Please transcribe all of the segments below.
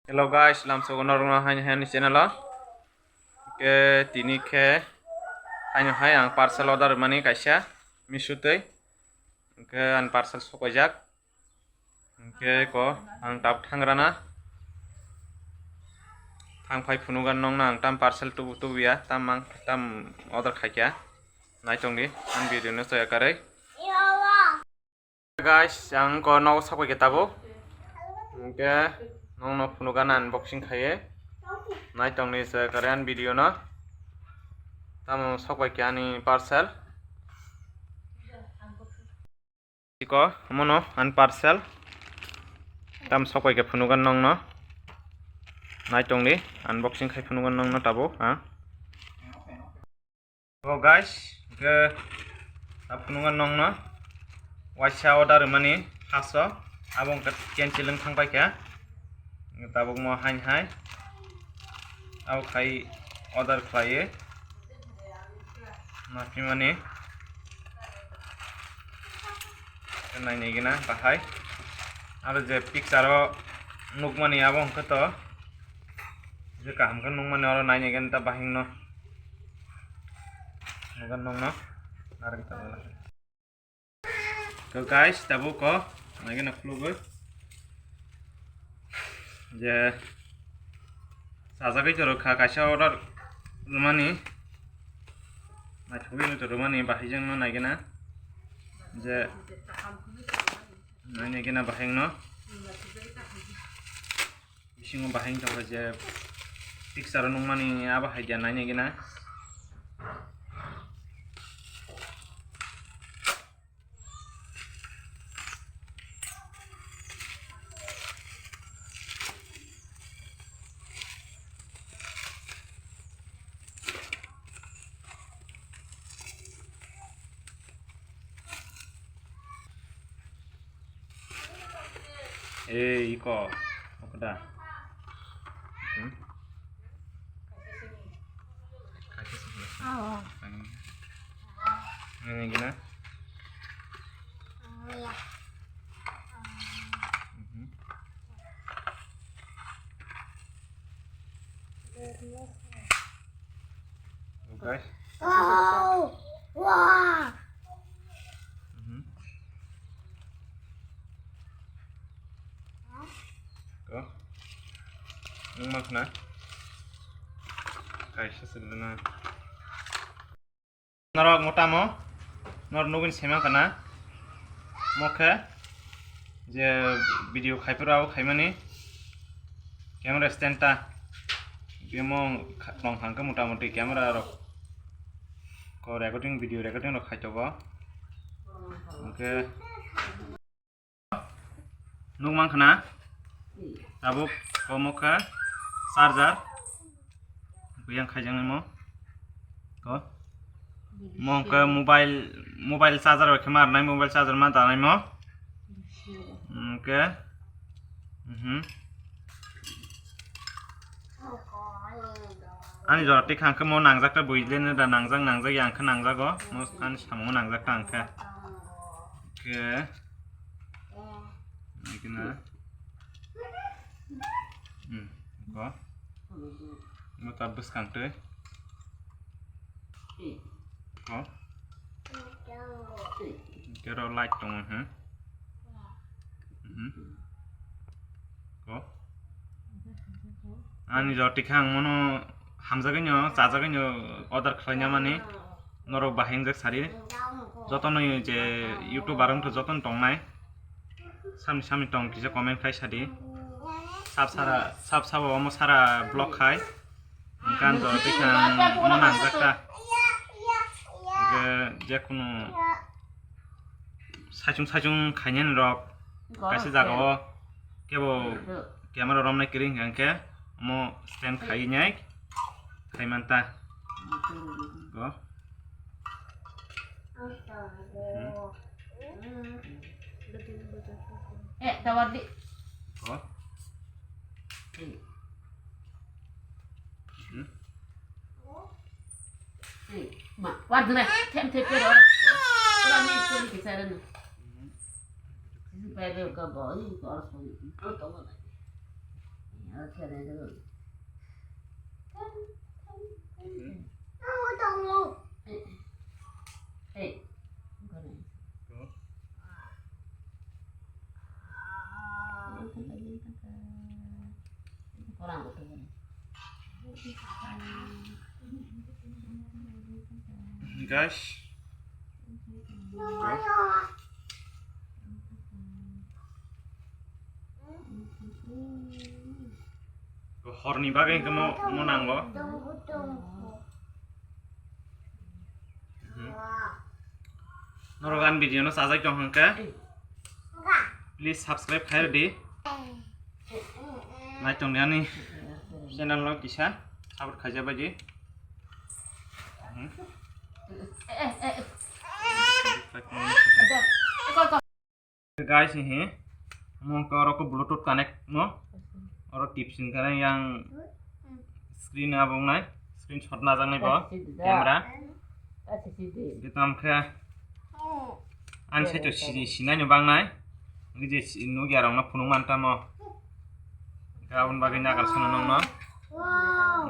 Hello guys, langsung normal hanya di channel lo. Ke tini ke hanya yang parcel order mani kaisa misutei. Ke an parcel sokojak. Ke ko ang tap thangrana. Thang phai phunugan nong na ang tam parcel tu ya tam order khaikya. Nai tong di ang video no soya karai. Guys, ang ko no sakoi ketabo. Ke nong no phunugan unboxing khaye. Nai tong ni sa karian video no. Tam sokoi kyani parcel. Iko mono an parcel. Tam sokoi ke phunugan nong no. Nai tong ni unboxing khai phunugan nong no tabo ha. So guys, ke phunugan nong no. Waisa order mani haso abong ke cancel ang thangpai kya. Tabok mo hai. Aw khai order khlaye. Mafi mani nai nei gina bahai aro je picture o nukmani abong khato je kaham kan nukmani aro nai nei gan ta bahing no nugan nong no narang ta bala so guys tabu ko nai gina khlugo je sajagai joro kha kaisa order mani nai thubi no joro mani bahai jang no nai gina je nai gina bahing no bisingo bahing to je picture nung mani aba haja nai gina iko okda ini gina guys wah ko nung makna kaisa selena narok motamo nor nugin sema kana mokhe je video khaipurao khaimani camera stand ta bemo long hangka motamoti camera rok ko recording video recording rok khaitobo oke nung mangkhana tabuk komokha charger buyang khaijang mo ko mongka mobile charger rok khemar nai mobile charger ma danai mo oke ani jorati khangka mo nangjakta builene da nangjak yang kha nangjago mo an samo nangjakta angkha oke ikina ko mo tabus kangte ko kero light tong ko ani jorti khang mono hamjagenyo chajagenyo order khlaina mani norok bahengjak sari jotono je youtube arang to joton tongnai sami tong kisa comment khai sadi sab omo sara blog khai kan jorti khang mono nangjakta je kono sajung khainen rok kaisa jagao kebo camera romnai kiring angke mo stand khai nyai khaimanta go tawar di go ma warna tem te pero ora ni ko ni kisaran ni pere ka boy ko so ni to to na Guys. Horni bagai ke mau nanggo. Norogan video no sajak dong hangka. Please subscribe khair di. Like tong ni channel lo kisah support khaja baji. Guys ini mau ke roko bluetooth connect mo orang tipsin karena yang screen abang naik screenshot nazar naik bawa kamera kita amka an saya tu sini nyobang naik ini je nu giarong na punung manta mo kawan bagian agar sana nong no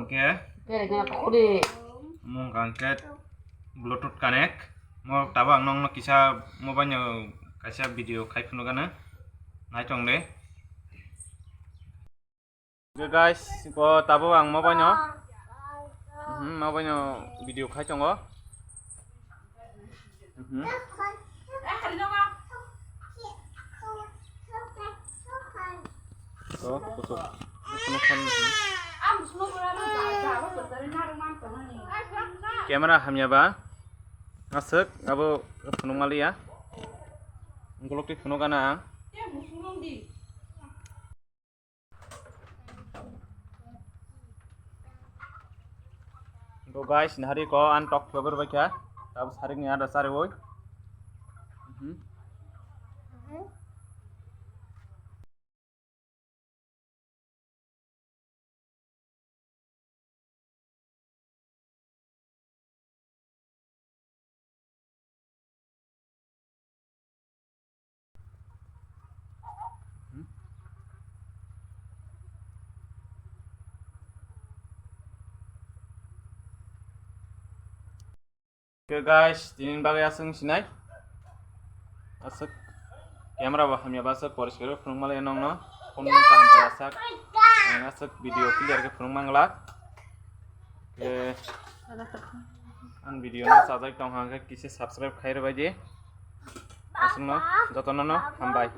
oke mau ngangkat bluetooth connect mau tabang nong no kisah mau banyak kasih video kayak puno kana naik cong deh. Oke guys, ko tabo ang mau banyak video kayak cong go. So, kusuk. Kamera hamnya ba? Ngasek, abo punung mali ya. Nguluk di punung kana. तो गाइस नहरी को अनटॉक खबर बचा तब सारे ने याद सारे वो Oke guys, dinin bagai asing sinai. Asik kamera bahamnya basak polis kira phone malay nong no. Phone kaham pasak. Asik video clear ke phone manglak. Ke an video no sajak tong hangke kisi subscribe khair baje. Asing no, jotono no, hambai.